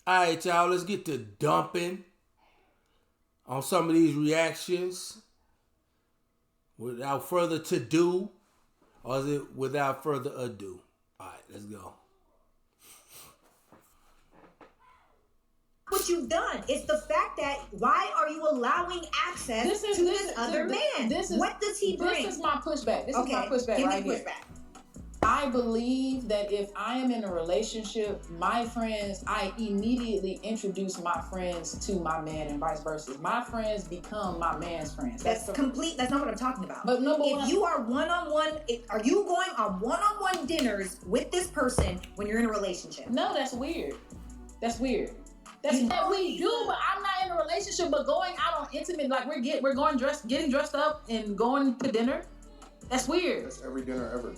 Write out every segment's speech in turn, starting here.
All right, y'all, let's get to dumping on some of these reactions. Without further to do, or is it without further ado? All right, let's go. What you've done. It's the fact that why are you allowing access to this other man? What does he bring? This is my pushback. This is my pushback give right me here. I believe that if I am in a relationship, my friends, I immediately introduce my friends to my man and vice versa. My friends become my man's friends. That's complete. That's not what I'm talking about. But no, if you are one-on-one, are you going on one-on-one dinners with this person when you're in a relationship? No, that's weird. That's weird. That's what we do, but I'm not in a relationship. But going out on intimate, like we're going getting dressed up and going to dinner. That's weird. That's every dinner ever.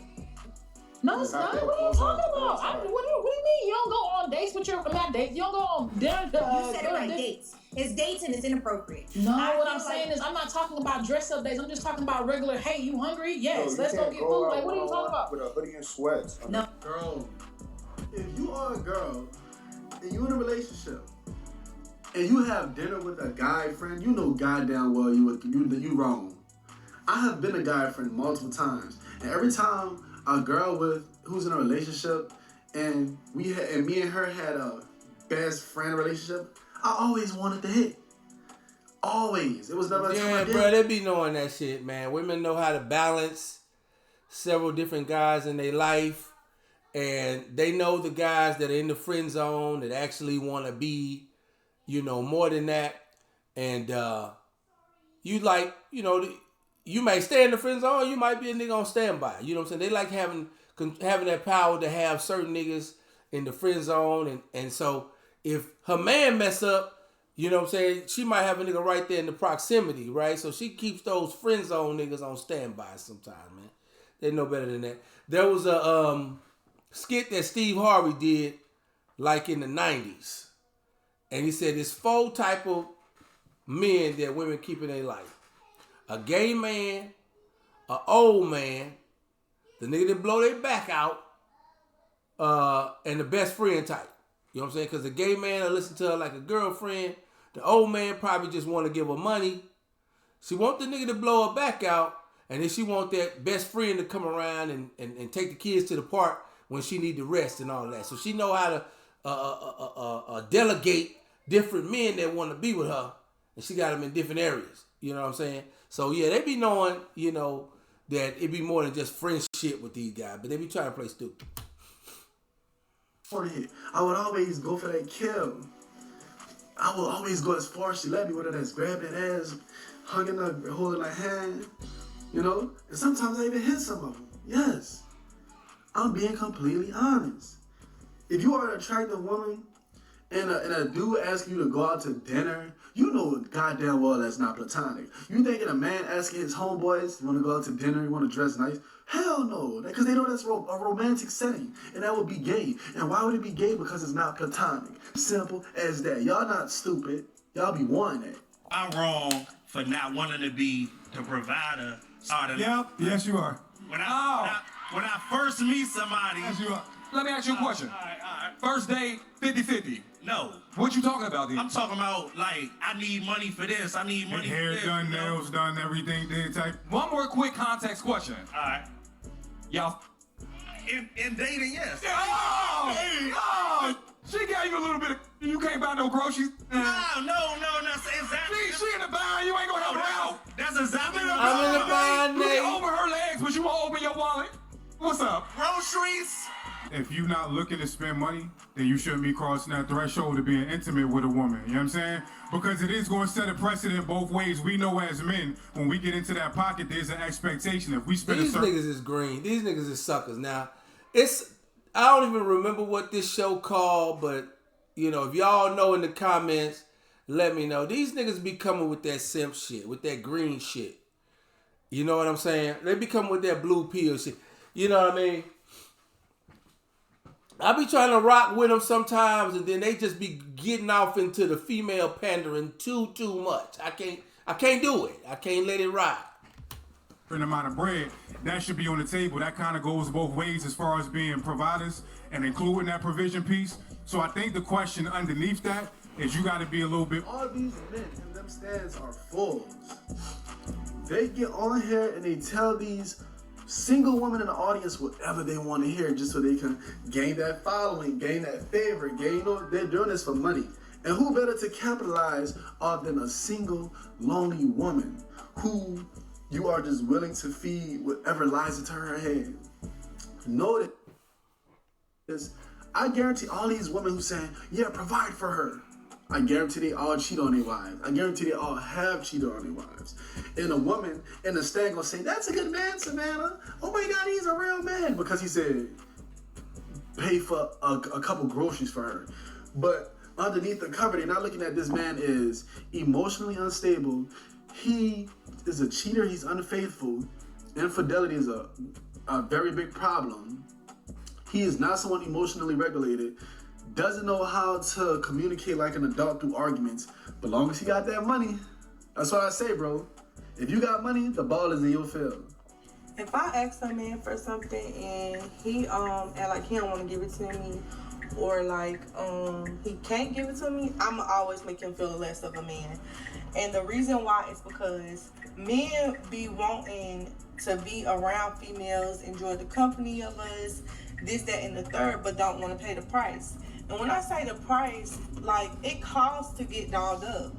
No, it's not. What are you talking about? What do you mean? You don't go on dates with your not dates. You don't go on dinner. You said it right. Dates. It's dates and it's inappropriate. No, what I'm saying is I'm not talking about dress up dates. I'm just talking about regular. Hey, you hungry? Yes, let's go get food. Like, what are you talking about? With a hoodie and sweats. No, girl. If you are a girl and you in a relationship and you have dinner with a guy friend, you know goddamn well you wrong. I have been a guy friend multiple times, and every time a girl who's in a relationship and me and her had a best friend relationship, I always wanted to hit. Always. It was never a time I did. Bro, they be knowing that shit, man. Women know how to balance several different guys in their life, and they know the guys that are in the friend zone that actually want to be, more than that. And you might stay in the friend zone, you might be a nigga on standby. You know what I'm saying? They like having that power to have certain niggas in the friend zone. And so if her man mess up, you know what I'm saying, she might have a nigga right there in the proximity, right? So she keeps those friend zone niggas on standby sometimes, man. They know better than that. There was a skit that Steve Harvey did like in the 90s. And he said there's 4 type of men that women keep in their life. A gay man, an old man, the nigga that blow their back out, and the best friend type. You know what I'm saying? Because the gay man will listen to her like a girlfriend. The old man probably just want to give her money. She want the nigga to blow her back out, and then she want that best friend to come around and take the kids to the park when she need to rest and all that. So she know how to delegate different men that want to be with her, and she got them in different areas. You know what I'm saying? So yeah, they be knowing, that it be more than just friendship with these guys, but they be trying to play stupid. I would always go for that kill. I would always go as far as she let me, whether that's grabbing that ass, hugging her, holding her hand, And sometimes I even hit some of them. Yes. I'm being completely honest. If you are an attractive woman and a dude asking you to go out to dinner, you know goddamn well that's not platonic. You thinking a man asking his homeboys, you want to go out to dinner, you want to dress nice? Hell no, because they know that's a romantic setting, and that would be gay. And why would it be gay? Because it's not platonic. Simple as that. Y'all not stupid. Y'all be wanting it. I'm wrong for not wanting to be the provider. Yep, yes you are. When I first meet somebody. Yes you are. Let me ask you a question. All right. First date, 50-50. No. What you talking about then? I'm talking about, like, I need money for this. I need money for this. Hair done, nails done, everything did type. One more quick context question. All right. Y'all. In dating, yes. Oh, she gave you a little bit of, you can't buy no groceries. No, that's exactly. She in the bind, you ain't gonna help her out. That's exactly what I'm in the bind, You nigga. be over her legs, but you won't open your wallet. What's up? Groceries. If you're not looking to spend money, then you shouldn't be crossing that threshold of being intimate with a woman. You know what I'm saying? Because it is going to set a precedent both ways. We know as men, when we get into that pocket, there's an expectation. If we spend These niggas is green. These niggas is suckers. Now, I don't even remember what this show called, but, if y'all know in the comments, let me know. These niggas be coming with that simp shit, with that green shit. You know what I'm saying? They be coming with that blue pill shit. You know what I mean? I be trying to rock with them sometimes, and then they just be getting off into the female pandering too much. I can't do it. I can't let it ride. Amount of bread, that should be on the table. That kind of goes both ways as far as being providers and including that provision piece. So I think the question underneath that is you got to be a little bit. All these men in them stands are fools. They get on here and they tell these single women in the audience whatever they want to hear just so they can gain that following, gain that favor, they're doing this for money. And who better to capitalize than a single, lonely woman who you are just willing to feed whatever lies into her head. Know this. I guarantee all these women who saying, yeah, provide for her. I guarantee they all cheat on their wives. I guarantee they all have cheated on their wives. And a woman in the stand gonna say, that's a good man, Savannah. Oh my God, he's a real man. Because he said, pay for a couple groceries for her. But underneath the cover, they're not looking at this man is emotionally unstable. He is a cheater, he's unfaithful. Infidelity is a very big problem. He is not someone emotionally regulated. Doesn't know how to communicate like an adult through arguments. But long as he got that money, that's what I say, bro. If you got money, the ball is in your field. If I ask a man for something and he act like he don't want to give it to me, or like he can't give it to me, I'ma always make him feel less of a man. And the reason why is because men be wanting to be around females, enjoy the company of us, this, that, and the third, but don't want to pay the price. And when I say the price, like, it costs to get dolled up.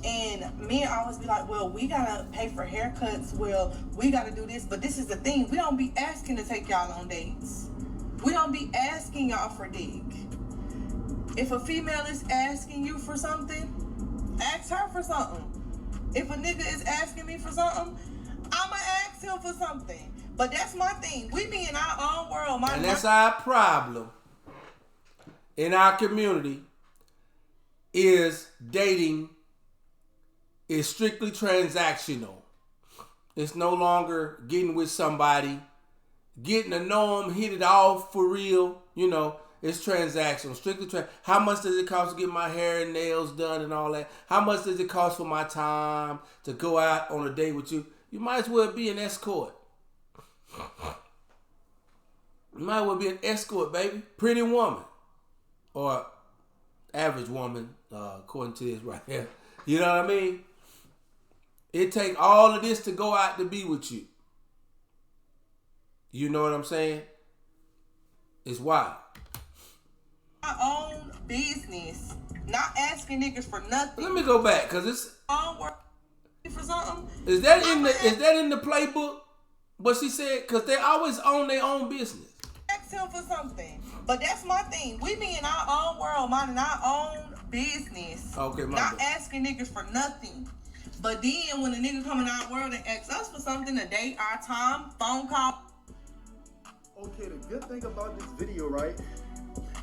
And men always be like, well, we gotta pay for haircuts, well, we gotta do this. But this is the thing, we don't be asking to take y'all on dates. We don't be asking y'all for dick. If a female is asking you for something, ask her for something. If a nigga is asking me for something, I'ma ask him for something. But that's my thing. We be in our own world. And that's our problem in our community is dating is strictly transactional. It's no longer getting with somebody, getting to know them, hit it off for real. You know, it's transactional. Strictly how much does it cost to get my hair and nails done and all that? How much does it cost for my time to go out on a date with you? You might as well be an escort. You might as well be an escort, baby. Pretty woman. Or average woman, according to this right here. You know what I mean? It take all of this to go out to be with you. You know what I'm saying? It's wild. My own business. Not asking niggas for nothing. Let me go back, cause it's for something. Is that in the playbook? What she said? Cause they always own their own business. Ask him for something. But that's my thing. We be in our own world, minding our own business. Okay, not asking niggas for nothing. But then when a nigga come in our world and asks us for something, a date, our time, phone call. Okay, the good thing about this video, right,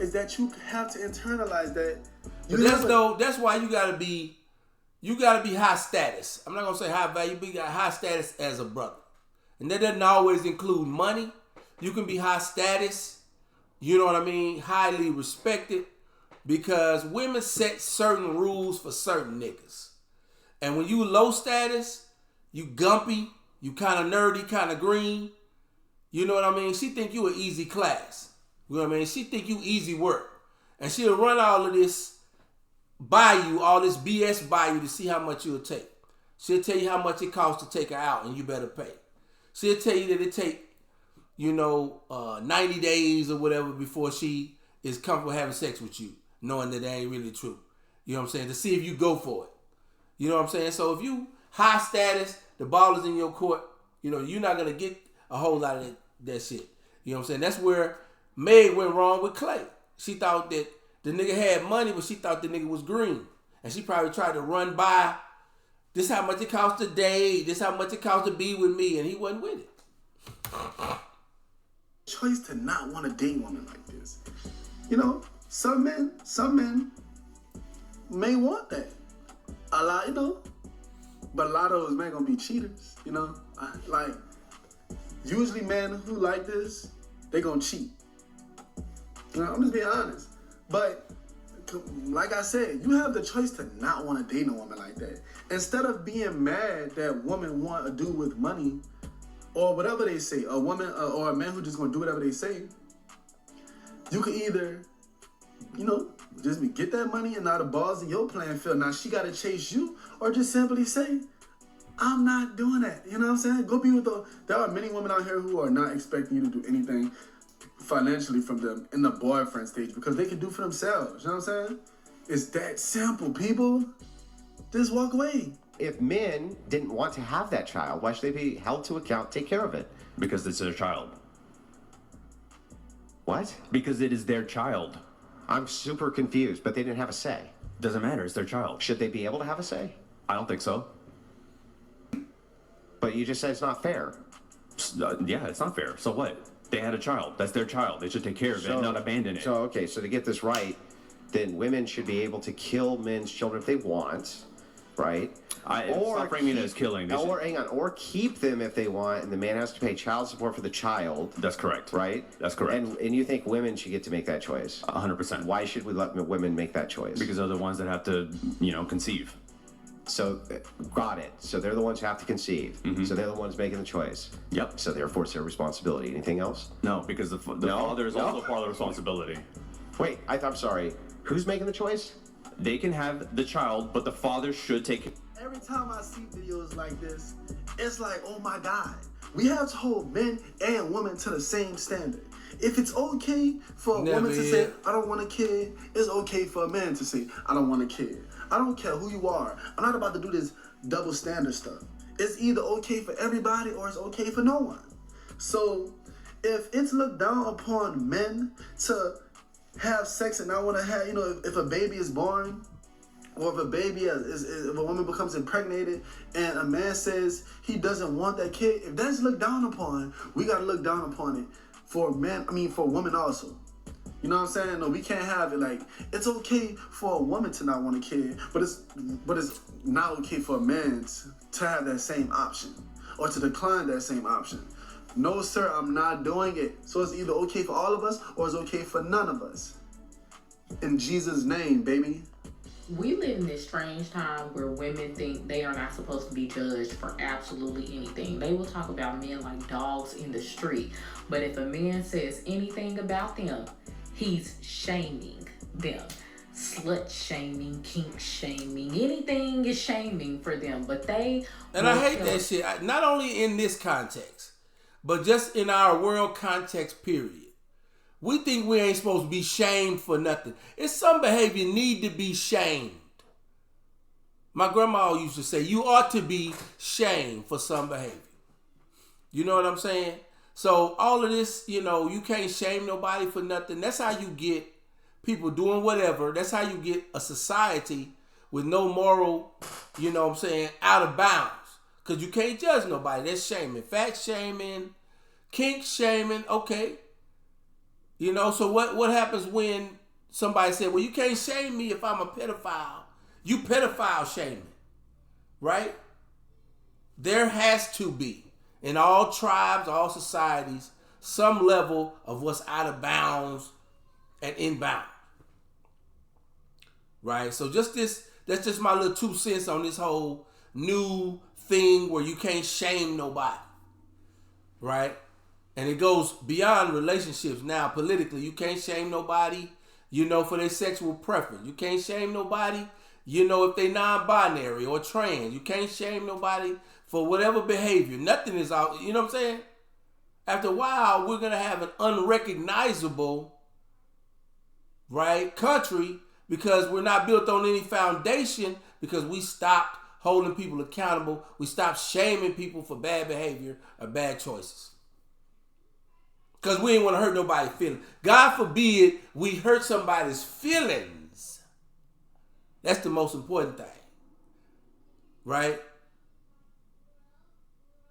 is that you have to internalize that. That's why you gotta be high status. I'm not gonna say high value, but you got high status as a brother. And that doesn't always include money. You can be high status, you know what I mean, highly respected, because women set certain rules for certain niggas. And when you low status, you gumpy, you kind of nerdy, kind of green, you know what I mean? She think you an easy class. You know what I mean? She think you easy work. And she'll run all of this by you, all this BS by you to see how much you'll take. She'll tell you how much it costs to take her out and you better pay. She'll tell you that it take, 90 days or whatever before she is comfortable having sex with you, knowing that ain't really true. You know what I'm saying? To see if you go for it. You know what I'm saying? So if you high status, the ball is in your court, you're not going to get a whole lot of that shit. You know what I'm saying? That's where Meg went wrong with Clay. She thought that the nigga had money, but she thought the nigga was green. And she probably tried to run by, this how much it costs to date, this how much it costs to be with me, and he wasn't with it. Choice to not want to date women like this. Some men may want that. A lot, but a lot of those men gonna be cheaters, like, usually men who like this, they gonna cheat. I'm just being honest. But like I said, you have the choice to not want to date a woman like that. Instead of being mad that women want a dude with money or whatever they say, a woman or a man who just gonna do whatever they say, you can either just get that money and now the ball's in your playing field. Now she gotta chase you, or just simply say, I'm not doing that. You know what I'm saying? Go be with there are many women out here who are not expecting you to do anything financially from them in the boyfriend stage because they can do for themselves. You know what I'm saying? It's that simple, people. Just walk away. If men didn't want to have that child, why should they be held to account, take care of it? Because it's their child. What? Because it is their child. I'm super confused, but they didn't have a say. Doesn't matter, it's their child. Should they be able to have a say? I don't think so. But you just said it's not fair. Yeah, it's not fair. So what? They had a child. That's their child. They should take care of it, not abandon it. So to get this right, then women should be able to kill men's children if they want, right? Stop framing it as killing. Or keep them if they want, and the man has to pay child support for the child. That's correct. Right? That's correct. And you think women should get to make that choice? 100%. Why should we let women make that choice? Because they're the ones that have to, conceive. So, got it. So they're the ones who have to conceive. Mm-hmm. So they're the ones making the choice. Yep. So therefore it's their responsibility. Anything else? No, because the father is also part of the responsibility. Wait, I'm sorry. Who's making the choice? They can have the child, but the father should take it. Every time I see videos like this, it's like, oh my God. We have to hold men and women to the same standard. If it's okay for a woman to say, I don't want a kid, it's okay for a man to say, I don't want a kid. I don't care who you are. I'm not about to do this double standard stuff. It's either okay for everybody or it's okay for no one. So if it's looked down upon men to have sex and not want to have, if a baby is born, or if a baby if a woman becomes impregnated and a man says he doesn't want that kid, if that's looked down upon, we got to look down upon it for women also. You know what I'm saying? No, we can't have it like, it's okay for a woman to not want a kid, but it's not okay for a man to have that same option or to decline that same option. No, sir, I'm not doing it. So it's either okay for all of us or it's okay for none of us. In Jesus' name, baby. We live in this strange time where women think they are not supposed to be judged for absolutely anything. They will talk about men like dogs in the street. But if a man says anything about them, he's shaming them. Slut shaming, kink shaming, anything is shaming for them. But they... And I hate that shit. Not only in this context, but just in our world context, period. We think we ain't supposed to be shamed for nothing. It's some behavior need to be shamed. My grandma used to say, you ought to be shamed for some behavior. You know what I'm saying? So all of this, you can't shame nobody for nothing. That's how you get people doing whatever. That's how you get a society with no moral, out of bounds. Because you can't judge nobody. That's shaming. Fat shaming, kink shaming, okay. So what happens when somebody said, well, you can't shame me if I'm a pedophile. You pedophile shaming, right? There has to be, in all tribes, all societies, some level of what's out of bounds and inbound, right? So that's just my little 2 cents on this whole new thing where you can't shame nobody, right? And it goes beyond relationships now. Politically, you can't shame nobody, for their sexual preference. You can't shame nobody, if they non-binary or trans. You can't shame nobody for whatever behavior. Nothing is out, you know what I'm saying? After a while, we're going to have an unrecognizable, right, country because we're not built on any foundation because we stopped holding people accountable. We stopped shaming people for bad behavior or bad choices. Because we ain't want to hurt nobody's feelings. God forbid we hurt somebody's feelings. That's the most important thing. Right?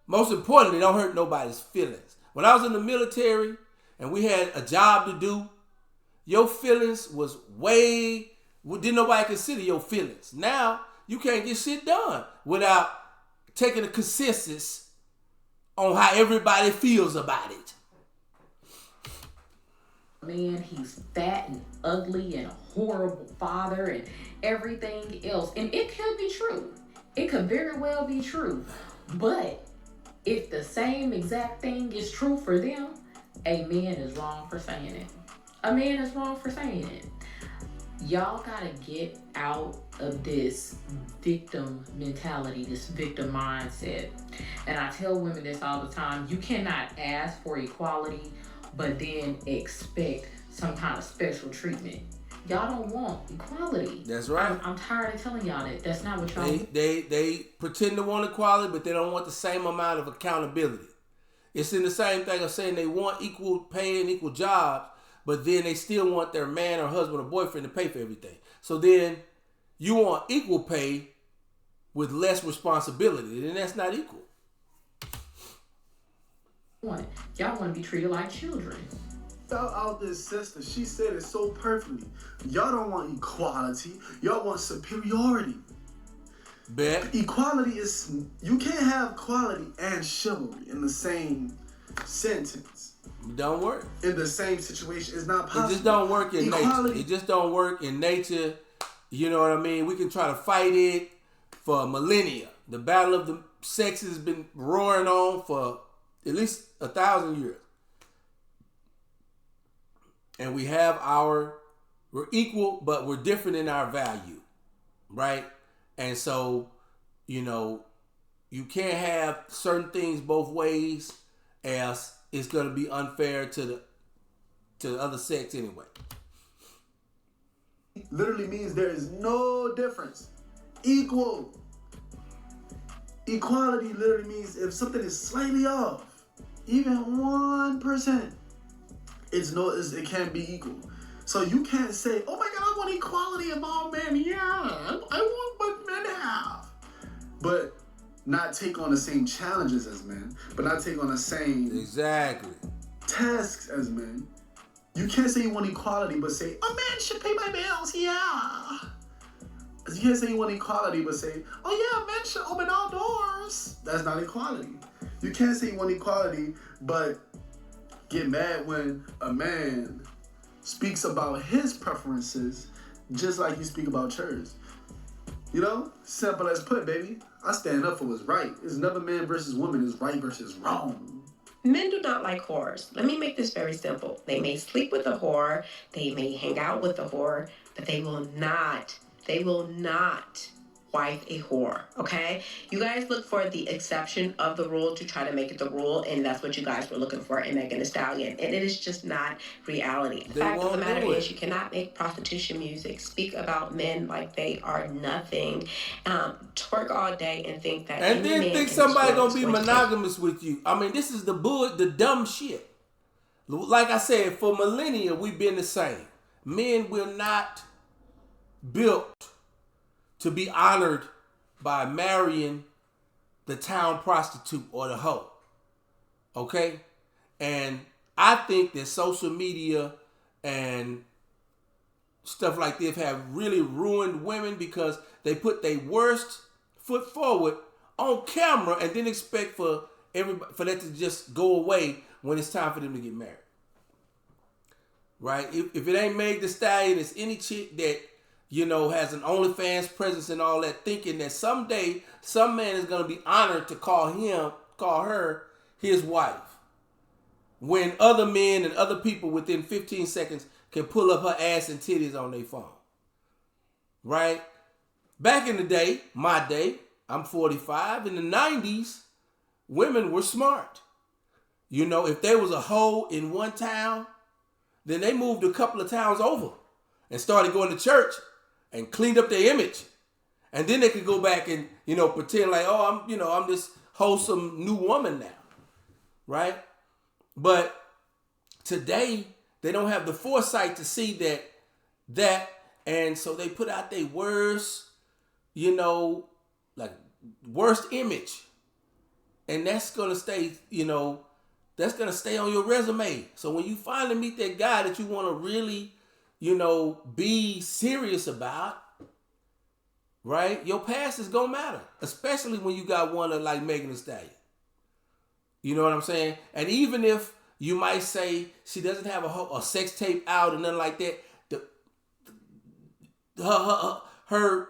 Most importantly, don't hurt nobody's feelings. When I was in the military and we had a job to do, your feelings was didn't nobody consider your feelings. Now, you can't get shit done without taking a consensus on how everybody feels about it. Man, he's fat and ugly and a horrible father and everything else. And it could be true. It could very well be true. But if the same exact thing is true for them, a man is wrong for saying it. A man is wrong for saying it. Y'all gotta get out of this victim mentality, this victim mindset. And I tell women this all the time. You cannot ask for equality, but then expect some kind of special treatment. Y'all don't want equality. That's right. I'm tired of telling y'all that. That's not what y'all want. They pretend to want equality, but they don't want the same amount of accountability. It's in the same thing of saying they want equal pay and equal jobs, but then they still want their man or husband or boyfriend to pay for everything. So then you want equal pay with less responsibility, then that's not equal. Y'all want to be treated like children. Out this sister, she said it so perfectly. Y'all don't want equality. Y'all want superiority. Bet. Equality is, you can't have equality and chivalry in the same sentence. It don't work. In the same situation. It's not possible. It just don't work in equality. nature. It just don't work in nature. You know what I mean? We can try to fight it for millennia. The battle of the sexes has been roaring on for at least 1,000 years. And we have we're equal, but we're different in our value, right? And so, you know, you can't have certain things both ways, as it's going to be unfair to the other sex anyway. Literally means there is no difference. Equal. Equality literally means if something is slightly off, even 1%, it can't be equal. So you can't say, oh my God, I want equality of all men. Yeah, I want what men have. But not take on the same challenges as men, but not take on the same tasks as men. You can't say you want equality, but say, a man should pay my bills, yeah. You can't say you want equality, but say, oh yeah, men should open all doors. That's not equality. You can't say you want equality, but get mad when a man speaks about his preferences just like you speak about yours. You know? Simple as put, baby. I stand up for what's right. It's never man versus woman. It's right versus wrong. Men do not like whores. Let me make this very simple. They may sleep with a whore, they may hang out with a whore, but they will not wife a whore, okay? You guys look for the exception of the rule to try to make it the rule, and that's what you guys were looking for in Megan Thee Stallion, and it is just not reality. The fact of the matter is you cannot make prostitution music speak about men like they are nothing, twerk all day and think that and then think somebody gonna be monogamous with you. I mean, this is the dumb shit. Like I said, for millennia, we've been the same. Men will not built to be honored by marrying the town prostitute or the hoe. Okay? And I think that social media and stuff like this have really ruined women because they put their worst foot forward on camera and then expect for that to just go away when it's time for them to get married. Right? If it ain't Meg Thee Stallion, it's any chick that, you know, has an OnlyFans presence and all that, thinking that someday some man is going to be honored to call her his wife. When other men and other people within 15 seconds can pull up her ass and titties on their phone. Right? Back in the day, my day, I'm 45, in the 90s, women were smart. You know, if there was a hoe in one town, then they moved a couple of towns over and started going to church and cleaned up their image. And then they could go back and, you know, pretend like, oh, I'm this wholesome new woman now. Right? But today, they don't have the foresight to see that, and so they put out their worst, you know, like worst image. And that's going to stay, you know, that's going to stay on your resume. So when you finally meet that guy that you want to really, you know, be serious about, right? Your past is going to matter, especially when you got one like Megan Thee Stallion. You know what I'm saying? And even if you might say she doesn't have a sex tape out or nothing like that, her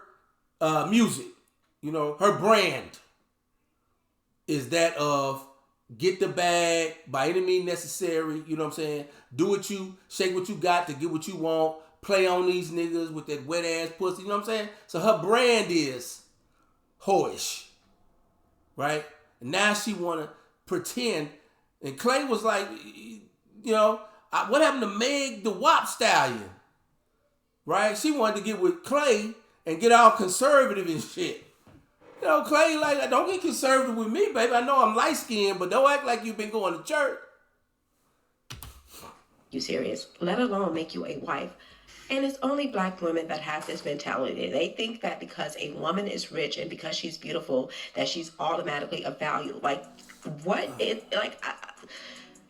music, you know, her brand is that of get the bag by any means necessary. You know what I'm saying? Shake what you got to get what you want. play on these niggas with that wet ass pussy. You know what I'm saying? So her brand is whorish, right? And now she want to pretend. And Clay was like, what happened to Meg the WAP Stallion? Right? She wanted to get with Clay and get all conservative and shit. Clay, like, don't get conservative with me, baby. I know I'm light-skinned, but don't act like you've been going to church. You serious? Let alone make you a wife. And it's only black women that have this mentality. They think that because a woman is rich and because she's beautiful, that she's automatically of value. Like, what?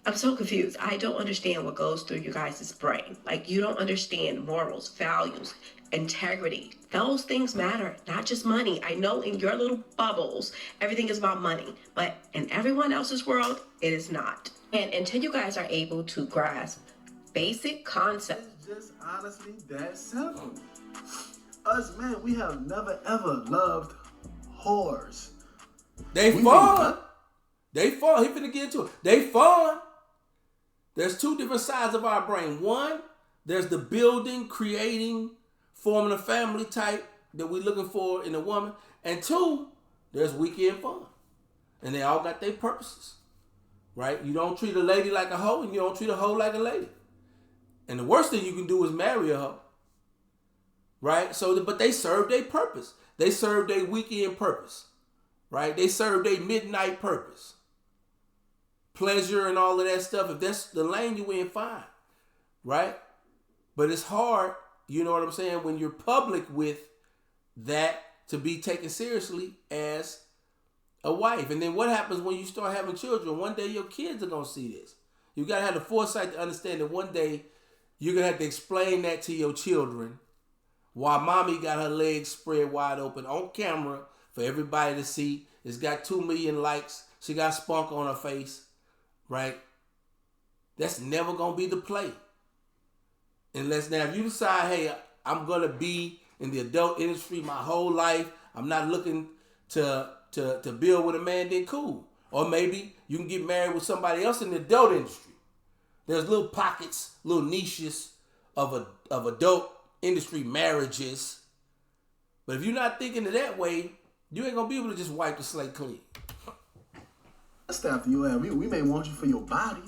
I'm so confused. I don't understand what goes through you guys' brain. Like, you don't understand morals, values, integrity. Those things matter, not just money. I know in your little bubbles, everything is about money. But in everyone else's world, it is not. And until you guys are able to grasp basic concepts. It's just honestly that simple. Us men, we have never ever loved whores. They fun. They fun. He finna get into it. They fun. There's two different sides of our brain. One, there's the building, creating, forming a family type that we're looking for in a woman. And two, there's weekend fun. And they all got their purposes. Right? You don't treat a lady like a hoe and you don't treat a hoe like a lady. And the worst thing you can do is marry a hoe. Right? But they serve their purpose. They serve their weekend purpose. Right? They serve their midnight purpose. Pleasure and all of that stuff. If that's the lane you in, fine. Right? But it's hard, you know what I'm saying, when you're public with that to be taken seriously as a wife. And then what happens when you start having children? One day your kids are going to see this. You got to have the foresight to understand that one day you're going to have to explain that to your children while mommy got her legs spread wide open on camera for everybody to see. It's got 2 million likes. She got spunk on her face. Right? That's never going to be the play. Unless now if you decide, hey, I'm going to be in the adult industry my whole life. I'm not looking to build with a man, then cool. Or maybe you can get married with somebody else in the adult industry. There's little pockets, little niches of adult industry marriages. But if you're not thinking it that way, you ain't going to be able to just wipe the slate clean. That's after you have. We may want you for your body.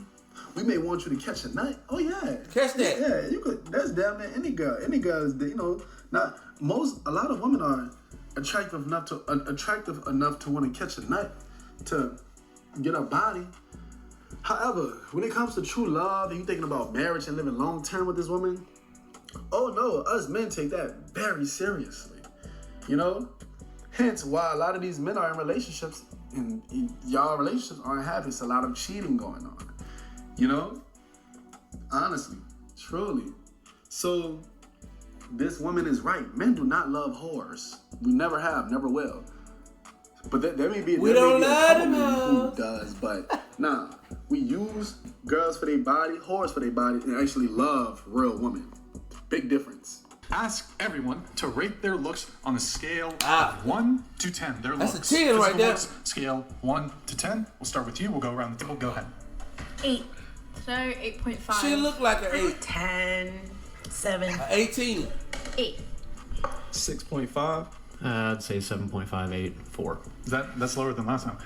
We may want you to catch a nut. Oh yeah, catch that. Yeah, you could. That's damn near any girl. Any girl is, not most. A lot of women are attractive enough to want to catch a nut, to get a body. However, when it comes to true love and you thinking about marriage and living long term with this woman, oh no, us men take that very seriously. Hence why a lot of these men are in relationships. And y'all relationships aren't happy. It's a lot of cheating going on. Honestly, truly. So this woman is right. Men do not love whores. We never have, never will. But there may be a couple men who does, but nah. We use girls for their body, whores for their body, and actually love real women. Big difference. Ask everyone to rate their looks on a scale of 1 to 10. Their That's looks. a 10 right there. Looks, scale 1 to 10. We'll start with you. We'll go around the table. Go ahead. 8. So 8.5. She look like an 8. 10. 7. 18. 8. 6.5. I'd say 7.5, 8, 4. That's lower than last time.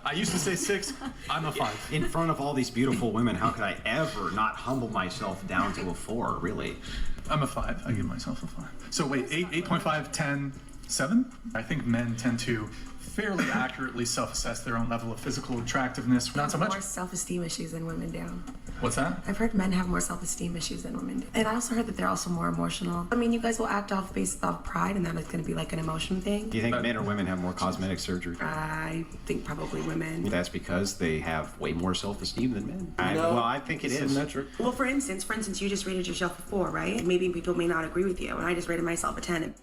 I used to say 6. I'm a 5. In front of all these beautiful women, how could I ever not humble myself down to a 4, really? I'm a 5. I give myself a 5. So wait, 8.5, 10, 7? I think men tend to fairly accurately self-assess their own level of physical attractiveness. Not so much. More self-esteem issues than women do. What's that? I've heard men have more self-esteem issues than women do. And I also heard that they're also more emotional. I mean, you guys will act off based off pride, and that is going to be like an emotion thing. Do you think men or women have more cosmetic surgery? I think probably women. That's because they have way more self-esteem than men. No. I think it is. Symmetric. Well, for instance, you just rated yourself a 4, right? Maybe people may not agree with you, and I just rated myself a 10.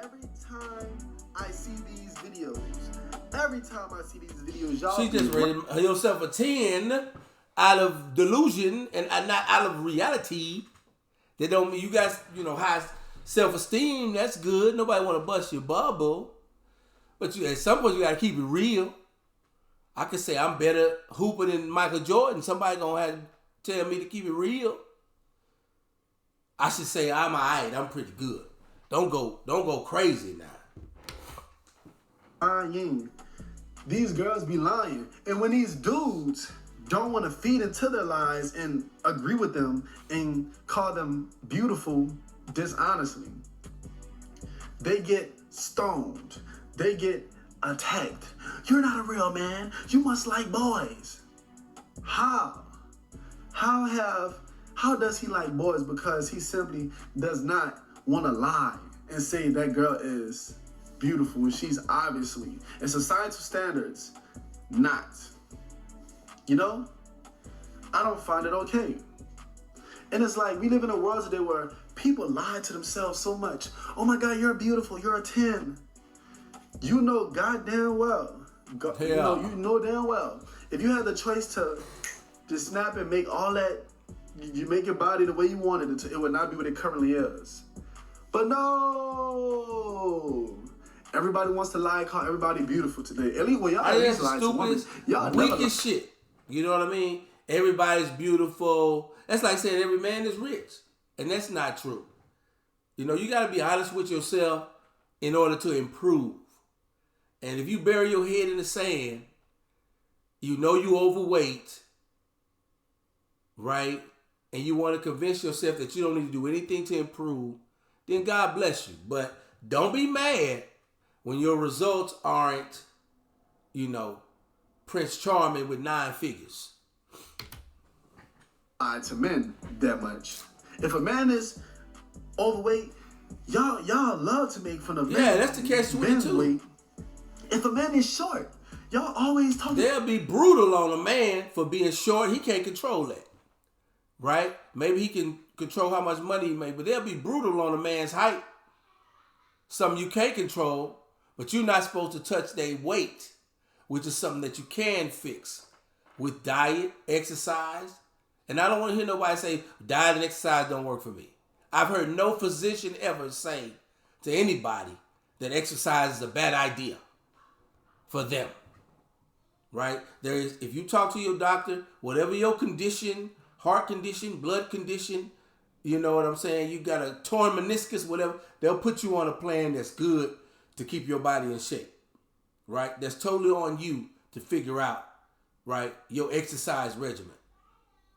Every time I see these videos, y'all. She just rated herself a 10 out of delusion and not out of reality. They don't mean you guys, high self-esteem. That's good. Nobody want to bust your bubble, but at some point you got to keep it real. I could say I'm better hooper than Michael Jordan. Somebody gonna have to tell me to keep it real. I should say I'm alright. I'm pretty good. Don't go crazy now. These girls be lying, and when these dudes don't want to feed into their lies and agree with them and call them beautiful dishonestly, they get stoned. They get attacked. You're not a real man. You must like boys. How? How does he like boys? Because he simply does not want to lie and say that girl is beautiful when she's obviously, in societal standards, not. You know? I don't find it okay. And it's like we live in a world today where people lie to themselves so much. Oh my God, you're beautiful. You're a 10. You know goddamn well. You know damn well. If you had the choice to just snap and make all that, you make your body the way you wanted it to, it would not be what it currently is. But no. Everybody wants to lie, call everybody beautiful today. At least when y'all That's the stupidest, weakest shit. You know what I mean? Everybody's beautiful. That's like saying every man is rich. And that's not true. You know, you got to be honest with yourself in order to improve. And if you bury your head in the sand, you know you overweight, right? And you want to convince yourself that you don't need to do anything to improve, then God bless you. But don't be mad when your results aren't, you know, Prince Charming with 9 figures. To men that much. If a man is overweight, y'all love to make fun of men. Yeah, that's the catch-22. If a man is short, y'all always talk. They'll be brutal on a man for being short. He can't control that, right? Maybe he can control how much money he makes, but they'll be brutal on a man's height. Something you can't control, but you're not supposed to touch their weight, which is something that you can fix with diet, exercise. And I don't want to hear nobody say diet and exercise don't work for me. I've heard no physician ever say to anybody that exercise is a bad idea for them, right? If you talk to your doctor, whatever your condition, heart condition, blood condition, you know what I'm saying? You got a torn meniscus, whatever, they'll put you on a plan that's good to keep your body in shape, right? That's totally on you to figure out, right, your exercise regimen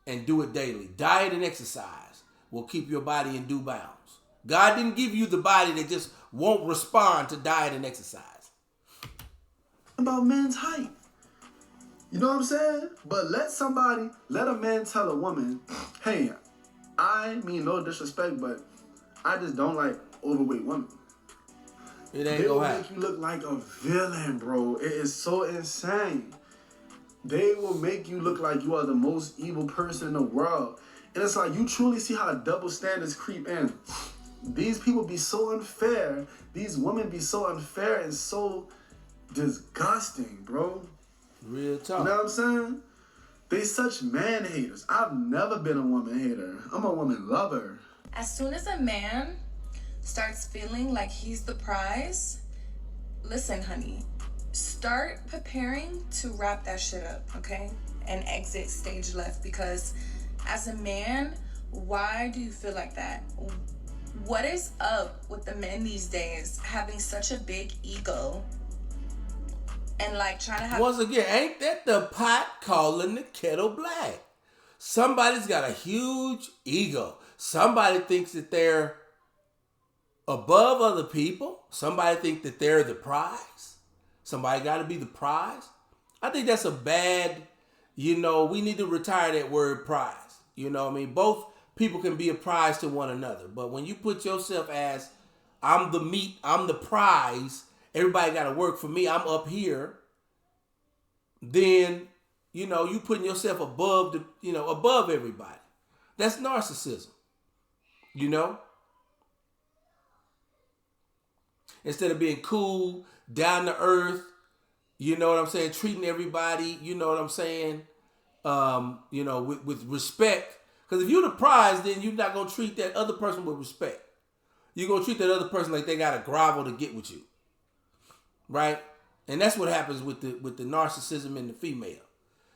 and do it daily. Diet and exercise will keep your body in due bounds. God didn't give you the body that just won't respond to diet and exercise. About men's height. You know what I'm saying? But let a man tell a woman, hey, I mean no disrespect, but I just don't like overweight women. It ain't they gonna will happen. make you look like a villain, bro. It is so insane. They will make you look like you are the most evil person in the world. And it's like you truly see how double standards creep in. These people be so unfair. These women be so unfair and so disgusting, bro. Real talk. You know what I'm saying? They such man haters. I've never been a woman hater. I'm a woman lover. As soon as a man starts feeling like he's the prize, listen, honey, start preparing to wrap that shit up, okay? And exit stage left, because as a man, why do you feel like that? What is up with the men these days having such a big ego and like trying to have... Once again, ain't that the pot calling the kettle black? Somebody's got a huge ego. Somebody thinks that they're above other people. Somebody thinks that they're the prize. Somebody got to be the prize. I think that's a bad, we need to retire that word prize. You know what I mean? Both people can be a prize to one another. But when you put yourself as, I'm the meat, I'm the prize, everybody got to work for me, I'm up here, then, you putting yourself above above everybody. That's narcissism. Instead of being cool, down to earth, you know what I'm saying, treating everybody, you know what I'm saying, with respect. Because if you're the prize, then you're not going to treat that other person with respect. You're going to treat that other person like they got to grovel to get with you. Right? And that's what happens with the narcissism in the female.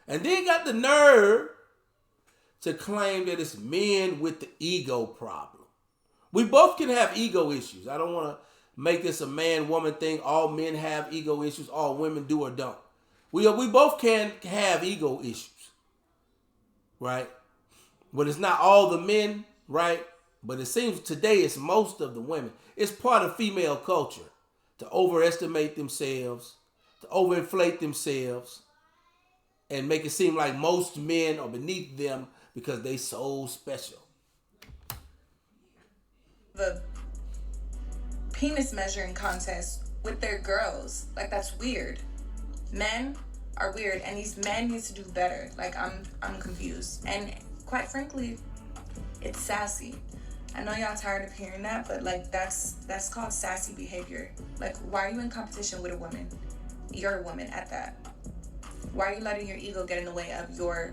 And then got the nerve to claim that it's men with the ego problem. We both can have ego issues. I don't want to make this a man-woman thing. All men have ego issues. All women do or don't. We both can have ego issues, right? But it's not all the men, right? But it seems today it's most of the women. It's part of female culture to overestimate themselves, to overinflate themselves, and make it seem like most men are beneath them because they so special. The penis measuring contest with their girls. Like, that's weird. Men are weird, and these men need to do better. Like, I'm confused. And quite frankly, it's sassy. I know y'all tired of hearing that, but like that's called sassy behavior. Like, why are you in competition with a woman? You're a woman at that. Why are you letting your ego get in the way of your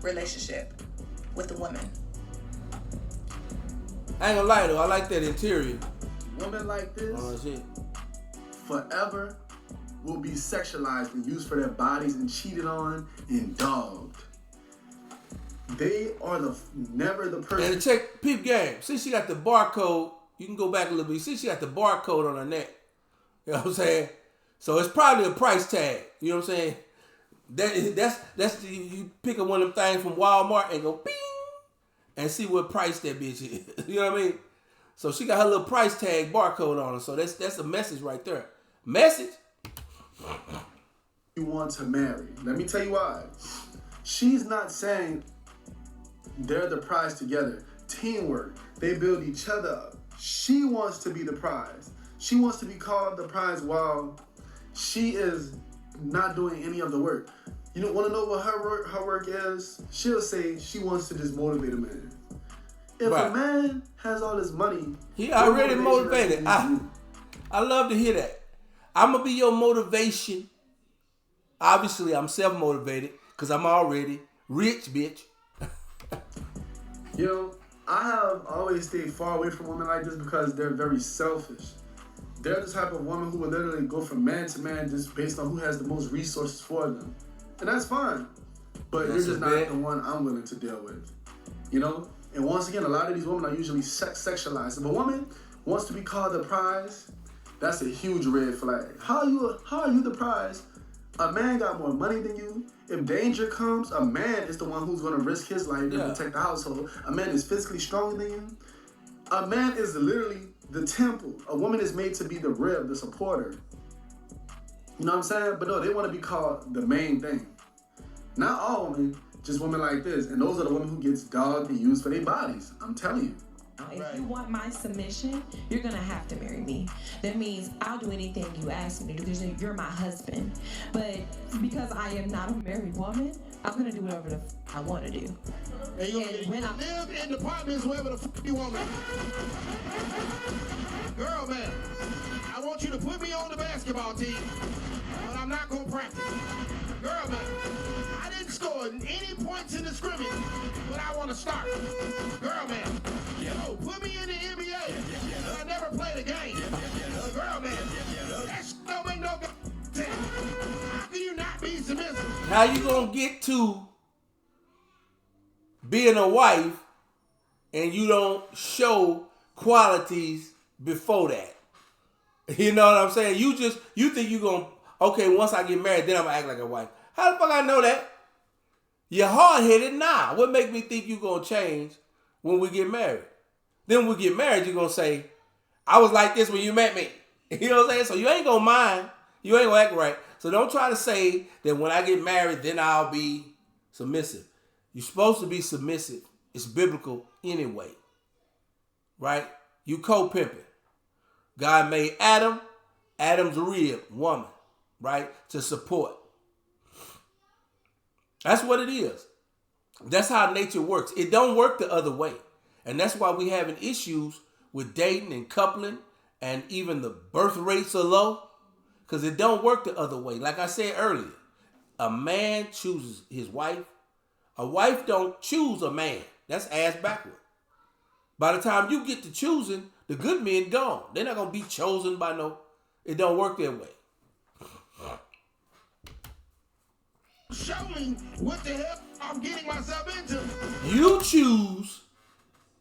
relationship with a woman? I ain't gonna lie though, I like that interior. Women like this shit. Forever will be sexualized and used for their bodies and cheated on and dogged. They are never the person. And check peep game. See, she got the barcode. You can go back a little bit. See, she got the barcode on her neck. You know what I'm saying? So it's probably a price tag. You know what I'm saying? That's you pick up one of them things from Walmart and go bing and see what price that bitch is. You know what I mean? So she got her little price tag barcode on her. So that's a message right there. Message. You want to marry. Let me tell you why. She's not saying they're the prize together. Teamwork. They build each other up. She wants to be the prize. She wants to be called the prize while she is not doing any of the work. You don't want to know what her work is? She'll say she wants to just motivate a man. If a man has all this money, he already motivated. I love to hear that. I'm gonna be your motivation. Obviously, I'm self-motivated because I'm already rich, bitch. You know, I have always stayed far away from women like this because they're very selfish. They're the type of woman who will literally go from man to man just based on who has the most resources for them. And that's fine. But you're just not the one I'm willing to deal with. You know? And once again, a lot of these women are usually sexualized. If a woman wants to be called the prize, that's a huge red flag. How are you the prize? A man got more money than you. If danger comes, a man is the one who's going to risk his life to protect the household. A man is physically stronger than you. A man is literally the temple. A woman is made to be the rib, the supporter. You know what I'm saying? But no, they want to be called the main thing. Not all women, just women like this. And those are the women who gets dogged and used for their bodies. I'm telling you. If you want my submission, you're gonna have to marry me. That means I'll do anything you ask me to do because you're my husband. But because I am not a married woman, I'm gonna do whatever the I want to do. And you live in apartments wherever the fuck you want me. Girl, man, I want you to put me on the basketball team, but I'm not gonna practice. Girl, man, I didn't score any points in the scrimmage, but I want to start. Girl, man, yo, put me in the NBA, but I never played a game. Girl, man, that shit don't make no sense. How can you not be submissive? How you gonna get to being a wife and you don't show qualities before that? You know what I'm saying? You think you gonna, okay, once I get married, then I'm gonna act like a wife. How the fuck I know that? You're hard-headed? Nah. What make me think you gonna change when we get married? Then when we get married, you're gonna say, I was like this when you met me. You know what I'm saying? So you ain't gonna mind. You ain't gonna act right. So don't try to say that when I get married, then I'll be submissive. You're supposed to be submissive. It's biblical anyway. Right? You co-pimping. God made Adam. Adam's a rib, woman. Right? To support. That's what it is. That's how nature works. It don't work the other way. And that's why we having issues with dating and coupling, and even the birth rates are low, because it don't work the other way. Like I said earlier, a man chooses his wife. A wife don't choose a man. That's ass backward. By the time you get to choosing, the good men gone. They're not going to be chosen by no, it don't work that way. Show me what the hell I'm getting myself into. You choose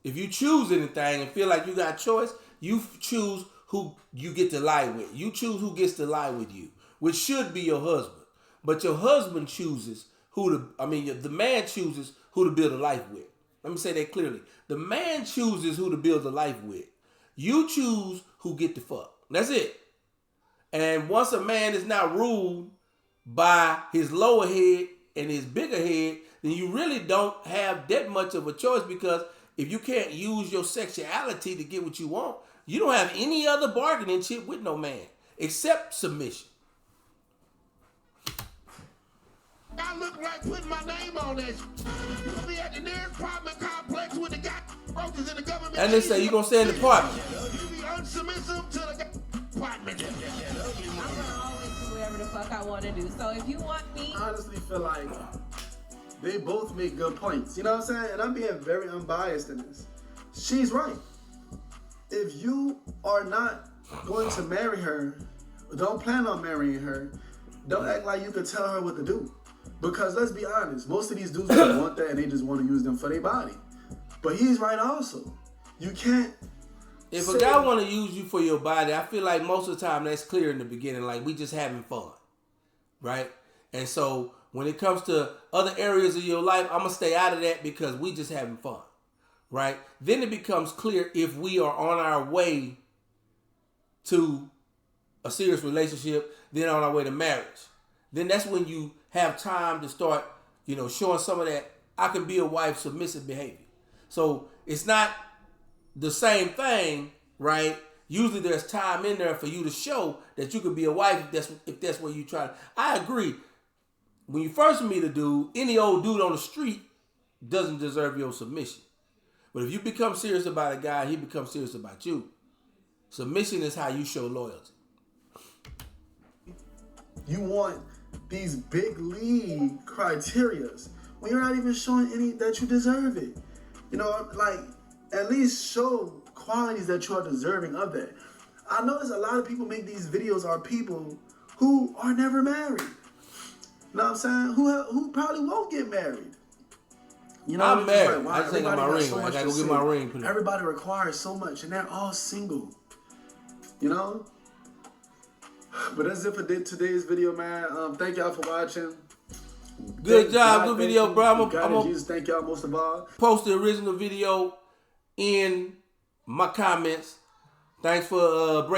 If you choose anything and feel like you got choice, you choose who you get to lie with. You choose who gets to lie with you, which should be your husband. But your husband chooses the man chooses who to build a life with. Let me say that clearly. The man chooses who to build a life with. You choose who get the fuck. That's it. And once a man is not ruled by his lower head and his bigger head, then you really don't have that much of a choice, because if you can't use your sexuality to get what you want, you don't have any other bargaining chip with no man except submission. I look like putting my name on that. You gonna be at the nearest apartment complex with the guy brokers in the government. And they say you gonna stay in the apartment. You be unsubmissive to the apartment. I'm gonna always do whatever the fuck I want to do. So if you want me, I honestly feel like they both make good points. You know what I'm saying? And I'm being very unbiased in this. She's right. If you are not going to marry her, don't plan on marrying her, don't act like you could tell her what to do. Because let's be honest, most of these dudes don't want that and they just want to use them for their body. But he's right also. You can't. If a guy want to use you for your body, I feel like most of the time that's clear in the beginning. Like, we just having fun, right? And so when it comes to other areas of your life, I'm going to stay out of that because we just having fun, right? Then it becomes clear if we are on our way to a serious relationship, then on our way to marriage. Then that's when you have time to start, showing some of that I can be a wife submissive behavior. So it's not the same thing, right? Usually there's time in there for you to show that you could be a wife if that's where you try. I agree. When you first meet a dude, any old dude on the street doesn't deserve your submission. But if you become serious about a guy, he becomes serious about you. Submission is how you show loyalty. You want these big league criterias when you're not even showing any that you deserve it. At least show qualities that you are deserving of that. I notice a lot of people make these videos are people who are never married. You know what I'm saying? Who probably won't get married. I'm married. I just ain't got my ring. I gotta go get my ring. Everybody requires so much, and they're all single. But that's it for today's video, man. Thank y'all for watching. Good job. Good video, bro. I'm gonna thank y'all most of all. Post the original video in my comments. Thanks for breaking